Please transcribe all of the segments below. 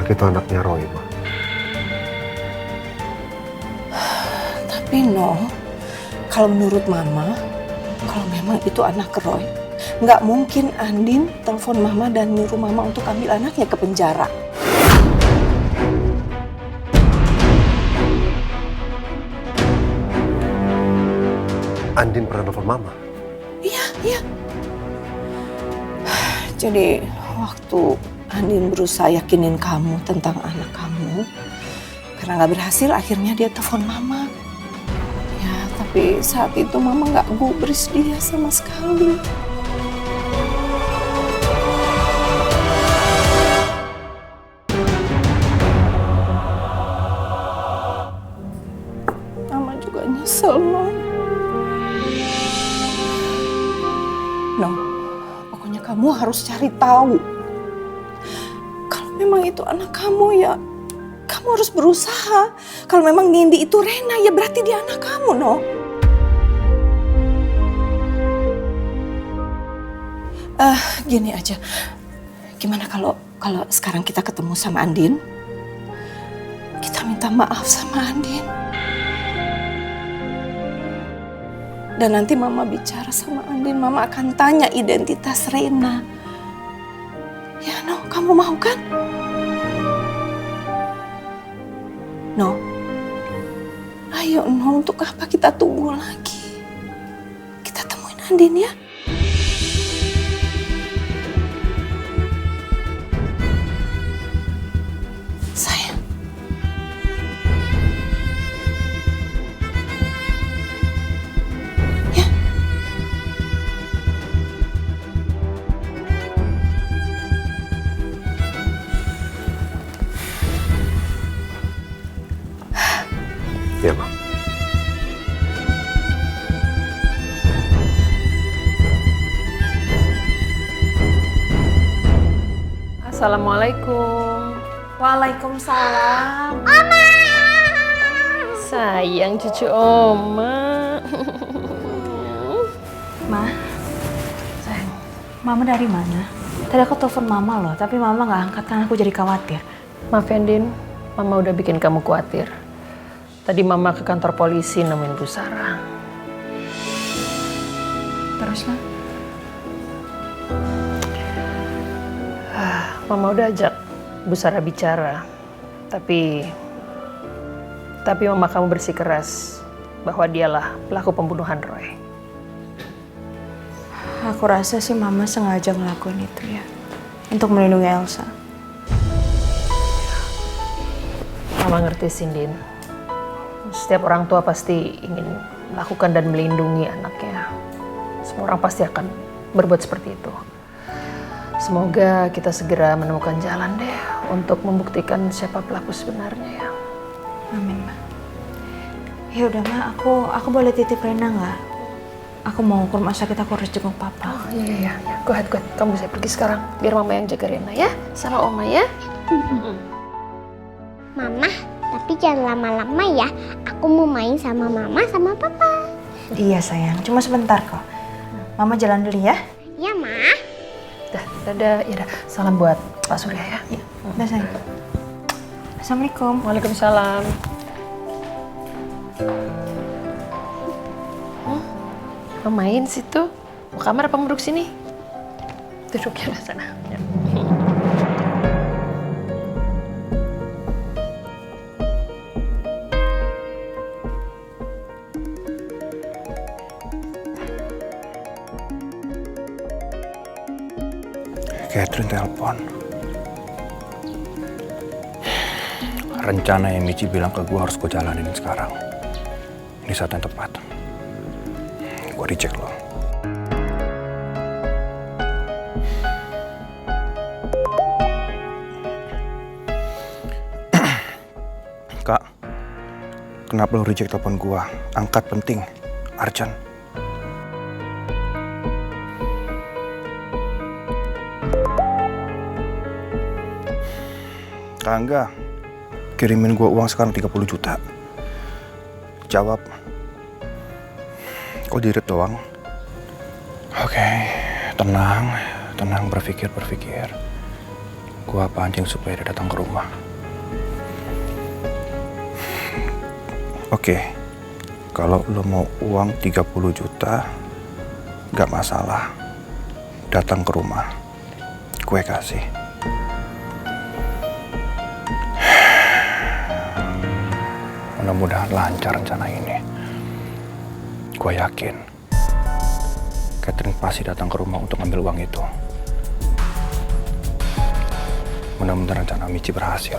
anak itu anaknya Roy, Ma. Tapi no, kalau menurut Mama, kalau memang itu anak Roy, nggak mungkin Andin telepon Mama dan nyuruh Mama untuk ambil anaknya ke penjara. Andin pernah telepon Mama? Iya. Jadi waktu Andin berusaha yakinin kamu tentang anak kamu, karena nggak berhasil, akhirnya dia telepon Mama. Ya, tapi saat itu Mama nggak gubris dia sama sekali. Mama juga nyesel, Mama. No, pokoknya kamu harus cari tahu. Kalau memang itu anak kamu, ya kamu harus berusaha. Kalau memang Nindi itu Rena, ya berarti dia anak kamu, no. Gini aja, gimana kalau sekarang kita ketemu sama Andin? Kita minta maaf sama Andin. Dan nanti Mama bicara sama Andin, Mama akan tanya identitas Rena. Ya, No, kamu mau kan? No. Ayo, No, untuk apa kita tunggu lagi? Kita temuin Andin ya. Sayang. Iya, Ma. Assalamualaikum. Waalaikumsalam. Sayang cucu Oma. Ma, sayang, Mama dari mana? Tadi aku telepon Mama loh, tapi Mama nggak angkat kan aku jadi khawatir. Maaf Andin, Mama udah bikin kamu khawatir. Tadi Mama ke kantor polisi nemuin Bu Sarah. Terus, Ma? Mama udah ajak Bu Sarah bicara. Tapi Mama kamu bersikeras bahwa dialah pelaku pembunuhan Roy. Aku rasa sih Mama sengaja ngelakuin itu ya, untuk melindungi Elsa. Mama ngerti sih, Din. Setiap orang tua pasti ingin melakukan dan melindungi anaknya. Semua orang pasti akan berbuat seperti itu. Semoga kita segera menemukan jalan deh untuk membuktikan siapa pelaku sebenarnya ya. Amin, Ma. Ya udah, Ma, aku boleh titip Rena nggak? Aku mau ke rumah sakit, aku harus jenguk Papa. Oh iya. Go ahead. Kamu bisa pergi sekarang. Biar Mama yang jaga Rena ya. Sama Oma ya. Mama, tapi jangan lama-lama ya. Aku mau main sama Mama sama Papa. Iya sayang, cuma sebentar kok. Mama jalan dulu ya. Ya, Ma. Dadah. Ya dah. Salam buat Pak Surya ya. Iya. Udah sayang. Assalamualaikum. Waalaikumsalam. Mau main situ? Mau kamar apa mau duduk sini? Duduk ya sana. Ya. Catherine telepon. Rencana yang Michi bilang ke gue harus gue jalanin sekarang. Ini saat yang tepat. Gue reject lo. Kak, kenapa lo reject telepon gue? Angkat, penting. Arcan. Kak Angga, kirimin gue uang sekarang 30 juta. Jawab. Kok dirit doang? Oke, tenang, berpikir. gua pancing supaya dia datang ke rumah. Oke, kalau lo mau uang 30 juta, gak masalah. Datang ke rumah, gue kasih. Mudah-mudahan lancar rencana ini. Gue yakin Catherine pasti datang ke rumah untuk ambil uang itu. Mudah-mudahan rencana Michi berhasil.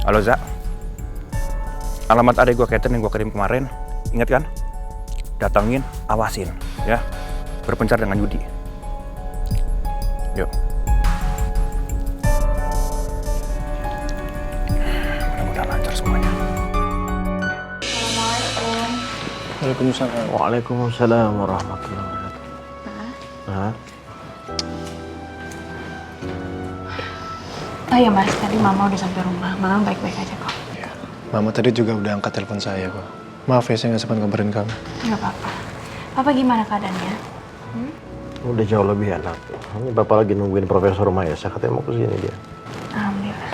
Halo Za, alamat adik gue Catherine yang gue kirim kemarin, ingat kan? Datangin, awasin, ya. Berpencar dengan judi. Yuk. Mudah-mudahan lancar semuanya. Waalaikumsalam. Waalaikumsalam warahmatullahi wabarakatuh. Oh ya Mas, tadi Mama udah sampai rumah. Mama baik-baik aja kok. Ya. Mama tadi juga udah angkat telepon saya kok. Maaf ya, saya nggak sempat ngabarin kamu. Nggak apa-apa. Papa gimana keadaannya? Udah jauh lebih enak. Ini Bapak lagi nungguin Profesor Maya. Saya katanya mau kesini dia. Alhamdulillah.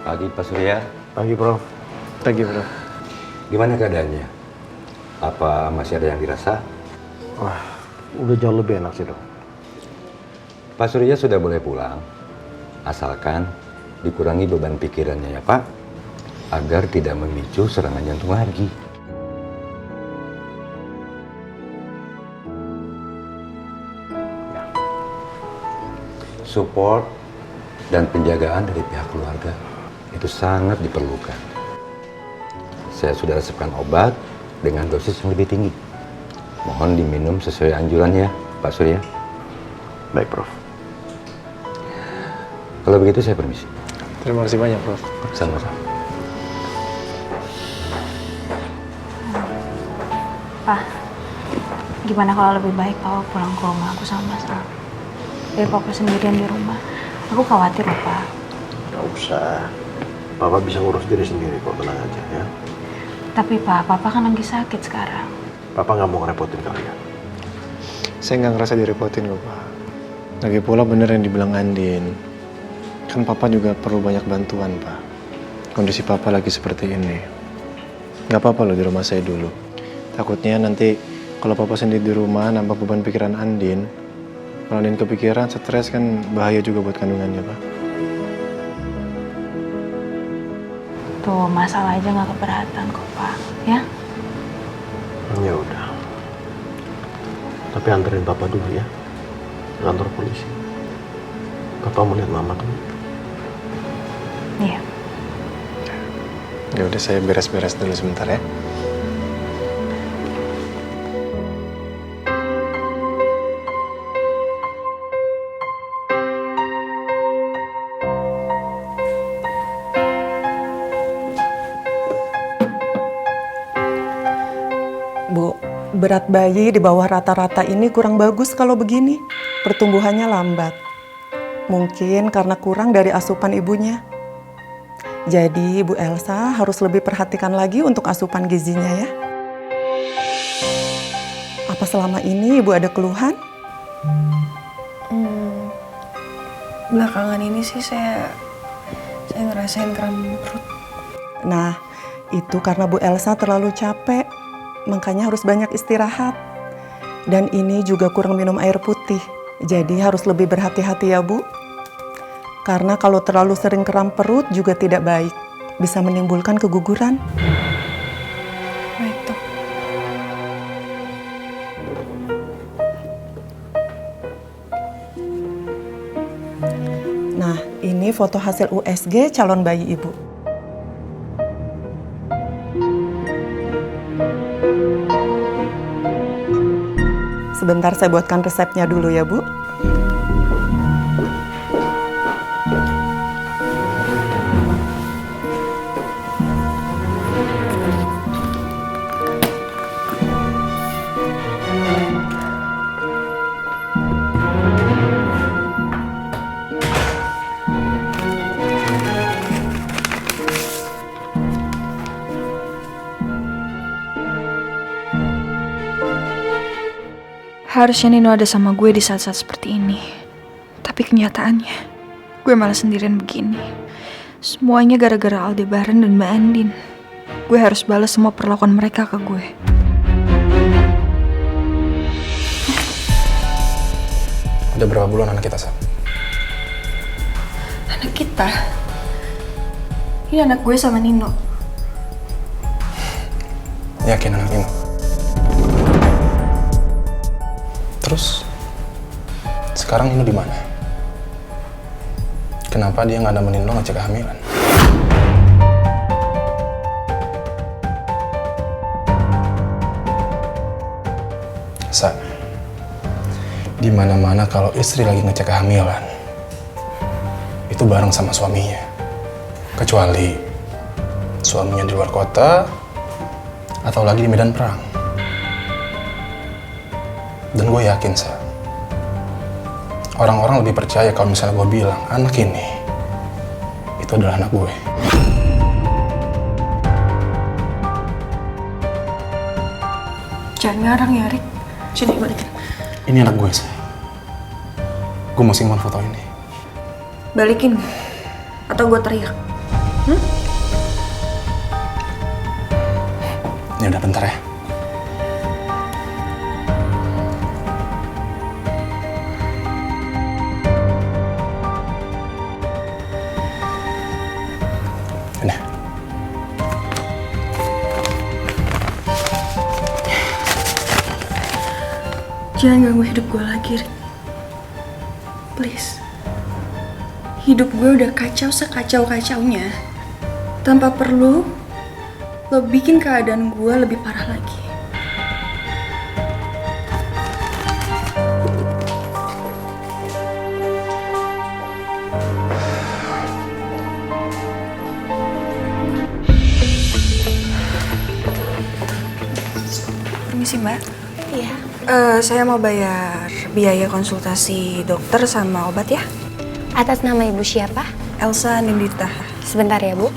Pagi Pak Surya. Pagi, Prof. Pagi, Bro. Gimana keadaannya? Apa masih ada yang dirasa? Wah, udah jauh lebih enak sih, Dok. Pak Surya sudah boleh pulang. Asalkan dikurangi beban pikirannya ya Pak. Agar tidak memicu serangan jantung lagi. Support dan penjagaan dari pihak keluarga itu sangat diperlukan. Saya sudah resepkan obat dengan dosis yang lebih tinggi. Mohon diminum sesuai anjuran ya, Pak Surya. Baik, Prof. Kalau begitu saya permisi. Terima kasih banyak, Prof. Sama-sama. Pak, gimana kalau lebih baik Papa pulang ke rumah aku sama Mas Al? Dari Papa sendirian di rumah. Aku khawatir loh, Pak. Gak usah. Papa bisa ngurus diri sendiri kok, tenang aja ya. Tapi Pak, Papa kan lagi sakit sekarang. Papa nggak mau ngerepotin kalian. Saya nggak ngerasa direpotin kok, Pak. Lagi pula bener yang dibilang Andin. Kan Papa juga perlu banyak bantuan, Pak. Kondisi Papa lagi seperti ini. Nggak apa-apa loh di rumah saya dulu. Takutnya nanti kalau Papa sendiri di rumah nambah beban pikiran Andin. Kalau Andin kepikiran, stres kan bahaya juga buat kandungannya, Pak. Tuh, masalah aja nggak keberatan kok, Pak. Ya? Ya udah. Tapi anterin Papa dulu ya. Ke kantor polisi. Papa mau lihat Mama dulu. Iya. Ya udah, saya beres-beres dulu sebentar ya. Bu, berat bayi di bawah rata-rata ini kurang bagus kalau begini. Pertumbuhannya lambat. Mungkin karena kurang dari asupan ibunya. Jadi Bu Elsa harus lebih perhatikan lagi untuk asupan gizinya ya. Apa selama ini Ibu ada keluhan? Belakangan ini sih saya ngerasain kram perut. Nah, itu karena Bu Elsa terlalu capek. Makanya harus banyak istirahat. Dan ini juga kurang minum air putih. Jadi harus lebih berhati-hati ya Bu. Karena kalau terlalu sering kram perut juga tidak baik. Bisa menimbulkan keguguran. Baik, Dok. Nah, ini foto hasil USG calon bayi Ibu. Sebentar saya buatkan resepnya dulu ya Bu. Harusnya Nino ada sama gue di saat-saat seperti ini. Tapi kenyataannya, gue malah sendirian begini. Semuanya gara-gara Aldebaran dan Mbak Andin. Gue harus balas semua perlakuan mereka ke gue. Udah berapa bulan anak kita, Sa? Anak kita? Ini anak gue sama Nino. Yakin anak Nino? Terus, sekarang Nino di mana? Kenapa dia nggak nemenin lo ngecek kehamilan? Sa, di mana-mana kalau istri lagi ngecek kehamilan, itu bareng sama suaminya. Kecuali suaminya di luar kota atau lagi di medan perang. Dan gue yakin, Sa, orang-orang lebih percaya kalau misalnya gue bilang anak ini itu adalah anak gue. Jangan ngarang ya, Rick. Sini, balikin. Ini anak gue, Sa. Gue mau simpan foto ini. Balikin. Atau gue teriak. Ya udah, bentar ya. Ini. Jangan ganggu hidup gue lagi, Rick. Please. Hidup gue udah kacau sekacau-kacaunya. Tanpa perlu lo bikin keadaan gue lebih parah lagi. Permisi, Mbak. Iya. Saya mau bayar biaya konsultasi dokter sama obat ya. Atas nama ibu siapa? Elsa Nindita. Sebentar ya, Bu.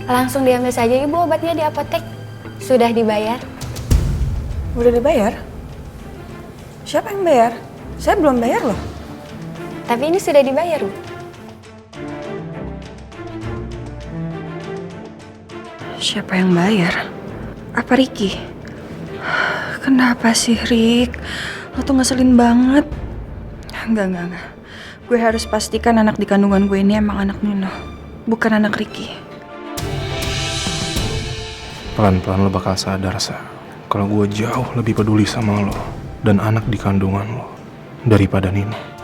Langsung diambil saja Ibu obatnya di apotek. Sudah dibayar. Udah dibayar? Siapa yang bayar? Saya belum bayar loh. Tapi ini sudah dibayar, Bu. Siapa yang bayar? Apa Ricky? Kenapa sih, Rick? Lo tuh ngeselin banget. Enggak. Gue harus pastikan anak di kandungan gue ini emang anak Nino, bukan anak Ricky. Pelan-pelan lo bakal sadar, Sa, kalau gue jauh lebih peduli sama lo dan anak di kandungan lo daripada Nino.